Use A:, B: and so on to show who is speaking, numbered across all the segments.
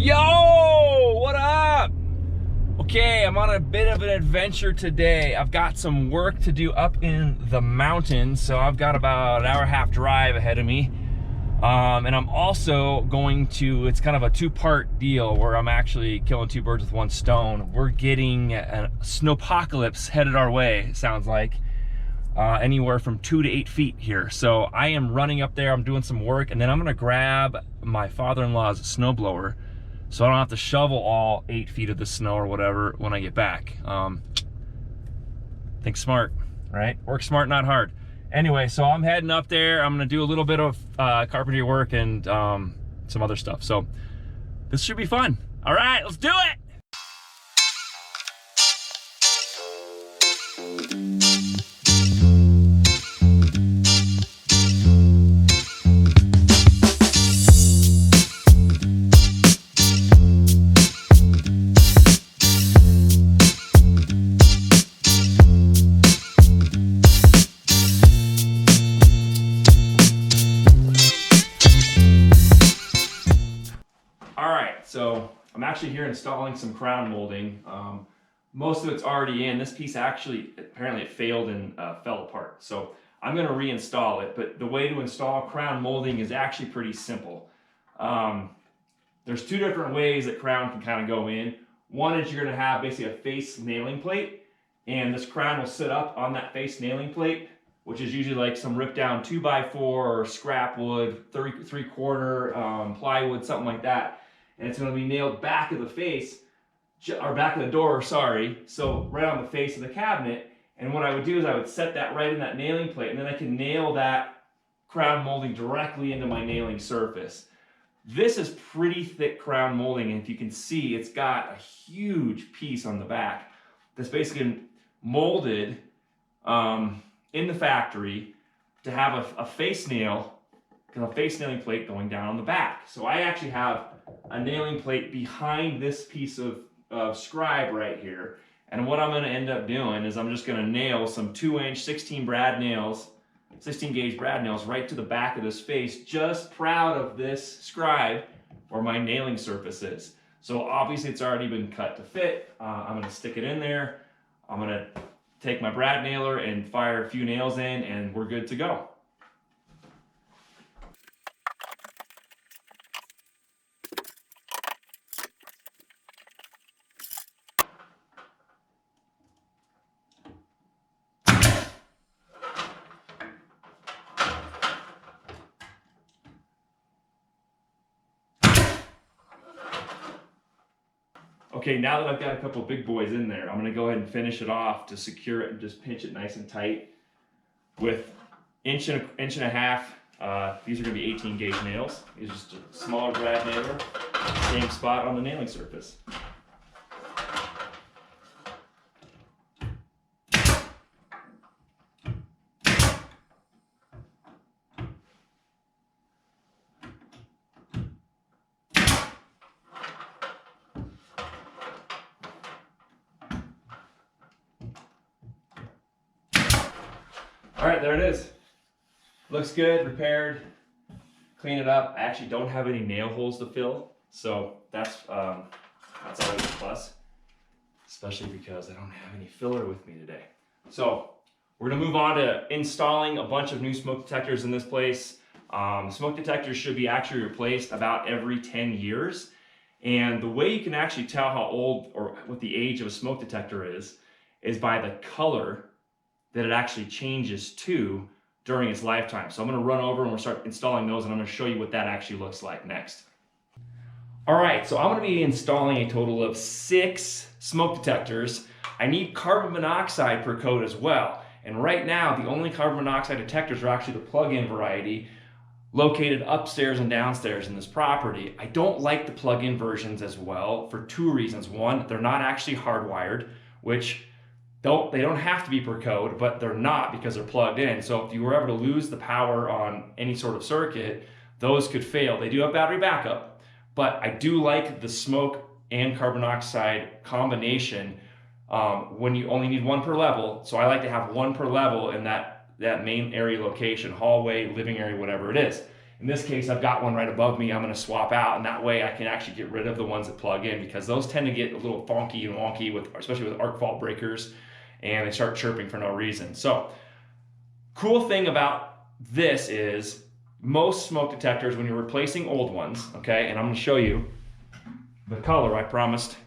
A: Yo, what up? Okay, I'm on a bit of an adventure today. I've got some work to do up in the mountains, so I've got about an hour and a half drive ahead of me. And I'm also going to, it's kind of a two-part deal where I'm actually killing two birds with one stone. We're getting a snowpocalypse headed our way, it sounds like. Anywhere from 2 to 8 feet here. So I am running up there, I'm doing some work, and then I'm gonna grab my father-in-law's snowblower so I don't have to shovel all 8 feet of the snow or whatever when I get back. Think smart, right? Work smart, not hard. Anyway, so I'm heading up there. I'm gonna do a little bit of carpentry work and some other stuff. So this should be fun. All right, let's do it. So I'm actually here installing some crown molding. Most of it's already in. This piece actually, apparently it failed and fell apart. So I'm gonna reinstall it, but the way to install crown molding is actually pretty simple. There's two different ways that crown can kind of go in. One is you're gonna have basically a face nailing plate, and this crown will sit up on that face nailing plate, which is usually like some ripped down 2x4 or scrap wood, 3/4 plywood, something like that. And it's going to be nailed back of the face, or back of the door, sorry, so right on the face of the cabinet. And what I would do is I would set that right in that nailing plate, and then I can nail that crown molding directly into my nailing surface. This is pretty thick crown molding, and if you can see, it's got a huge piece on the back that's basically molded in the factory to have a face nail, a face nailing plate going down on the back. So I actually have a nailing plate behind this piece of scribe right here. And what I'm gonna end up doing is I'm just gonna nail some 2-inch 16 gauge brad nails right to the back of this face, just proud of this scribe where my nailing surface is. So obviously it's already been cut to fit. I'm gonna stick it in there. I'm gonna take my brad nailer and fire a few nails in, and we're good to go. Okay, now that I've got a couple of big boys in there, I'm gonna go ahead and finish it off to secure it and just pinch it nice and tight with inch and a half. These are gonna be 18 gauge nails. These are just a smaller brad nailer, same spot on the nailing surface. All right, there it is. Looks good, repaired. Clean it up. I actually don't have any nail holes to fill, so that's always a plus, especially because I don't have any filler with me today. So we're gonna move on to installing a bunch of new smoke detectors in this place. Smoke detectors should be actually replaced about every 10 years. And the way you can actually tell how old or what the age of a smoke detector is by the color that it actually changes to during its lifetime. So I'm gonna run over and we'll start installing those, and I'm gonna show you what that actually looks like next. All right, so I'm gonna be installing a total of 6 smoke detectors. I need carbon monoxide per coat as well. And right now, the only carbon monoxide detectors are actually the plug-in variety located upstairs and downstairs in this property. I don't like the plug-in versions as well for 2 reasons. One, they're not actually hardwired, which they don't have to be per code, but they're not because they're plugged in. So if you were ever to lose the power on any sort of circuit, those could fail. They do have battery backup, but I do like the smoke and carbon monoxide combination when you only need 1 per level. So I like to have 1 per level in that main area location, hallway, living area, whatever it is. In this case, I've got one right above me I'm gonna swap out, and that way I can actually get rid of the ones that plug in, because those tend to get a little funky and wonky, especially with arc fault breakers, and they start chirping for no reason. So, cool thing about this is most smoke detectors, when you're replacing old ones, okay, and I'm gonna show you the color. I promised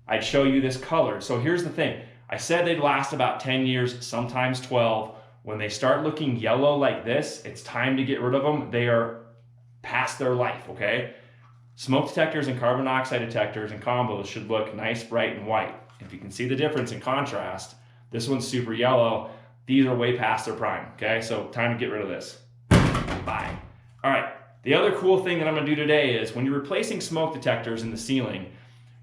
A: I'd show you this color. So here's the thing. I said they'd last about 10 years, sometimes 12. When they start looking yellow like this, it's time to get rid of them. They are past their life, okay? Smoke detectors and carbon monoxide detectors and combos should look nice, bright, and white. If you can see the difference in contrast, this one's super yellow. These are way past their prime, okay? So time to get rid of this. Bye. All right, the other cool thing that I'm gonna do today is when you're replacing smoke detectors in the ceiling,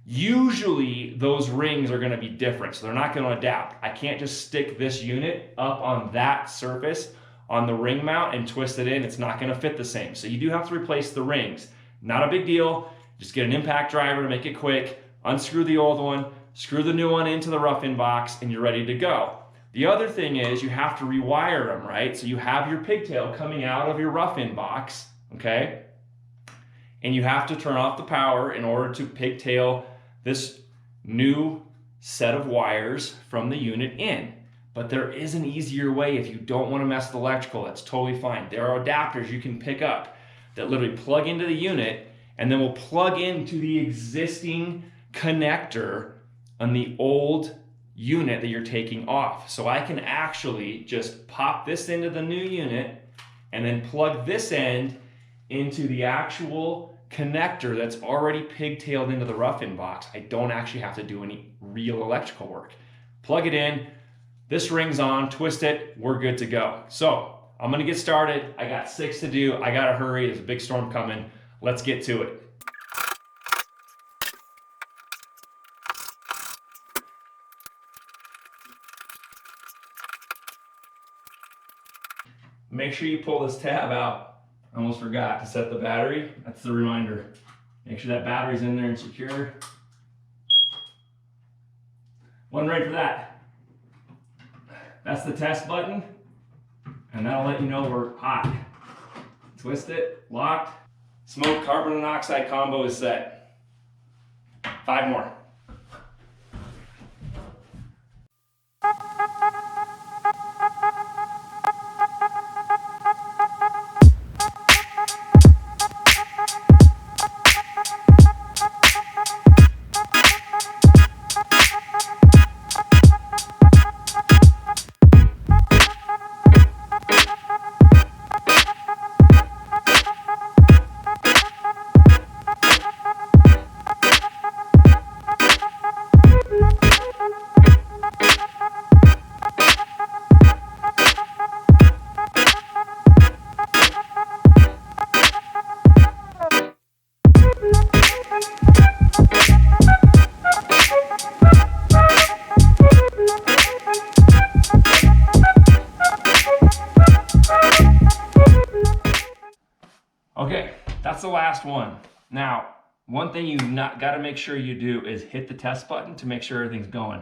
A: usually those rings are gonna be different, so they're not gonna adapt. I can't just stick this unit up on that surface on the ring mount and twist it in. It's not gonna fit the same. So you do have to replace the rings. Not a big deal. Just get an impact driver to make it quick, unscrew the old one, screw the new one into the rough-in box, and you're ready to go. The other thing is you have to rewire them, right? So you have your pigtail coming out of your rough-in box, okay? And you have to turn off the power in order to pigtail this new set of wires from the unit in. But there is an easier way if you don't want to mess with electrical. That's totally fine. There are adapters you can pick up that literally plug into the unit and then will plug into the existing connector on the old unit that you're taking off. So I can actually just pop this into the new unit and then plug this end into the actual connector that's already pigtailed into the rough-in box. I don't actually have to do any real electrical work. Plug it in, this ring's on, twist it, we're good to go. So I'm gonna get started. I got 6 to do. I gotta hurry, there's a big storm coming. Let's get to it. Make sure you pull this tab out. I almost forgot to set the battery. That's the reminder. Make sure that battery's in there and secure. Wasn't ready for that. That's the test button, and that'll let you know we're hot. Twist it, locked. Smoke carbon monoxide combo is set. 5 more. Okay, that's the last one. Now, one thing you've got to make sure you do is hit the test button to make sure everything's going.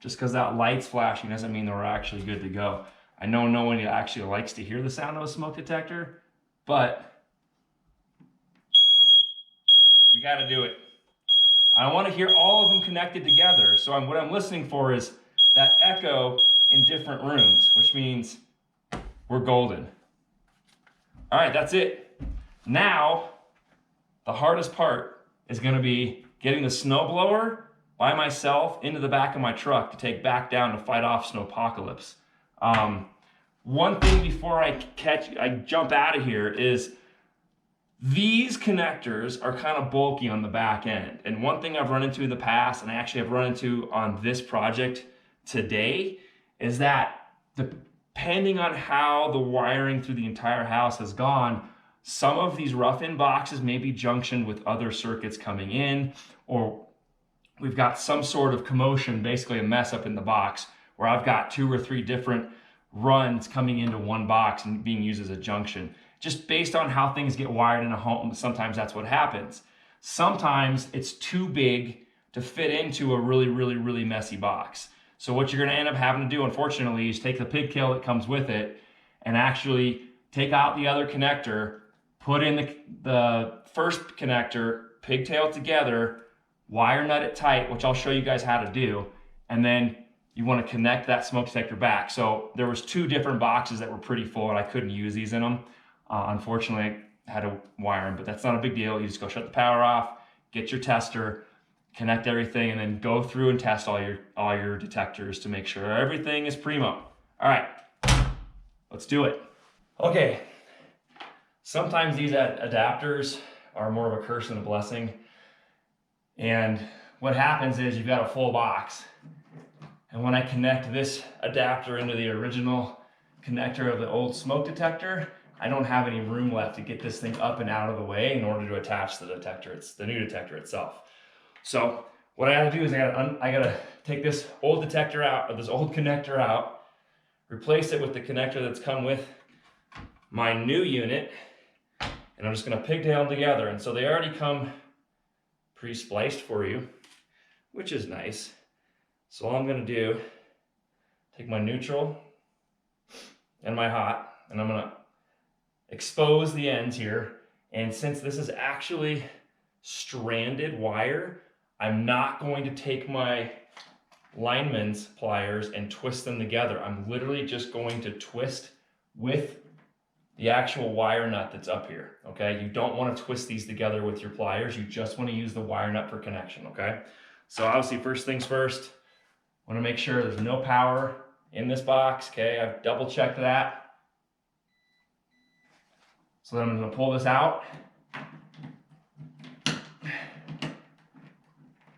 A: Just because that light's flashing doesn't mean that we're actually good to go. I know no one actually likes to hear the sound of a smoke detector, but we got to do it. I want to hear all of them connected together, so what I'm listening for is that echo in different rooms, which means we're golden. All right, that's it. Now, the hardest part is going to be getting the snowblower by myself into the back of my truck to take back down to fight off Snowpocalypse. One thing before I jump out of here is these connectors are kind of bulky on the back end. And one thing I've run into in the past, and I actually have run into on this project today, is that depending on how the wiring through the entire house has gone, some of these rough-in boxes may be junctioned with other circuits coming in, or we've got some sort of commotion, basically a mess up in the box, where I've got 2 or 3 different runs coming into one box and being used as a junction. Just based on how things get wired in a home, sometimes that's what happens. Sometimes it's too big to fit into a really, really, really messy box. So what you're gonna end up having to do, unfortunately, is take the pigtail that comes with it and actually take out the other connector, put in the first connector, pigtail it together, wire nut it tight, which I'll show you guys how to do, and then you want to connect that smoke detector back. So there was 2 different boxes that were pretty full and I couldn't use these in them. Unfortunately, I had to wire them, but that's not a big deal. You just go shut the power off, get your tester, connect everything, and then go through and test all your detectors to make sure everything is primo. All right, let's do it. Okay, sometimes these adapters are more of a curse than a blessing. And what happens is you've got a full box. And when I connect this adapter into the original connector of the old smoke detector, I don't have any room left to get this thing up and out of the way in order to attach the detector. It's the new detector itself. So what I gotta do is I gotta take this old detector out, or this old connector out, replace it with the connector that's come with my new unit, and I'm just gonna pigtail them together. And so they already come pre-spliced for you, which is nice. So all I'm gonna do, take my neutral and my hot, and I'm gonna expose the ends here. And since this is actually stranded wire, I'm not going to take my lineman's pliers and twist them together. I'm literally just going to twist with the actual wire nut that's up here, okay? You don't want to twist these together with your pliers. You just want to use the wire nut for connection, okay? So obviously, first things first, I want to make sure there's no power in this box, okay? I've double checked that. So then I'm going to pull this out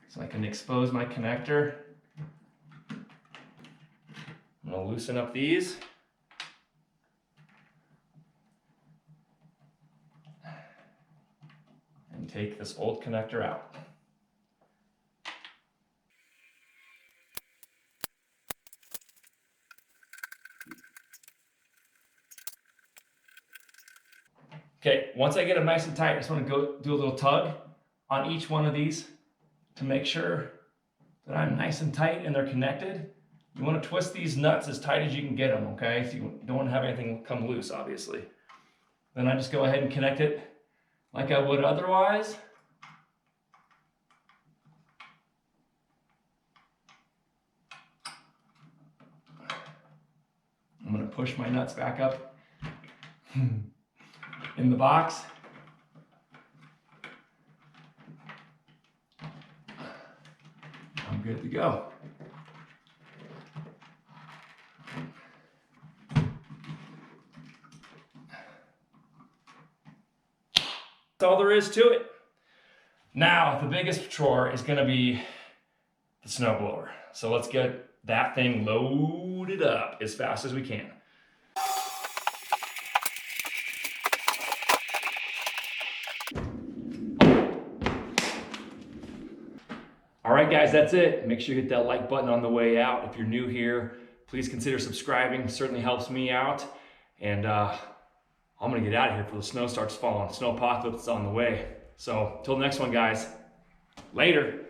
A: so I can expose my connector. I'm going to loosen up these. And take this old connector out. Okay, once I get them nice and tight, I just want to go do a little tug on each one of these to make sure that I'm nice and tight and they're connected. You want to twist these nuts as tight as you can get them, okay? So you don't want to have anything come loose, obviously. Then I just go ahead and connect it like I would otherwise. I'm going to push my nuts back up in the box. I'm good to go. That's all there is to it. Now, the biggest chore is going to be the snowblower. So let's get that thing loaded up as fast as we can. All right, guys, that's it. Make sure you hit that like button on the way out. If you're new here, please consider subscribing. It certainly helps me out. And I'm gonna get out of here before the snow starts falling. Snowpocalypse is on the way. So till the next one, guys. Later.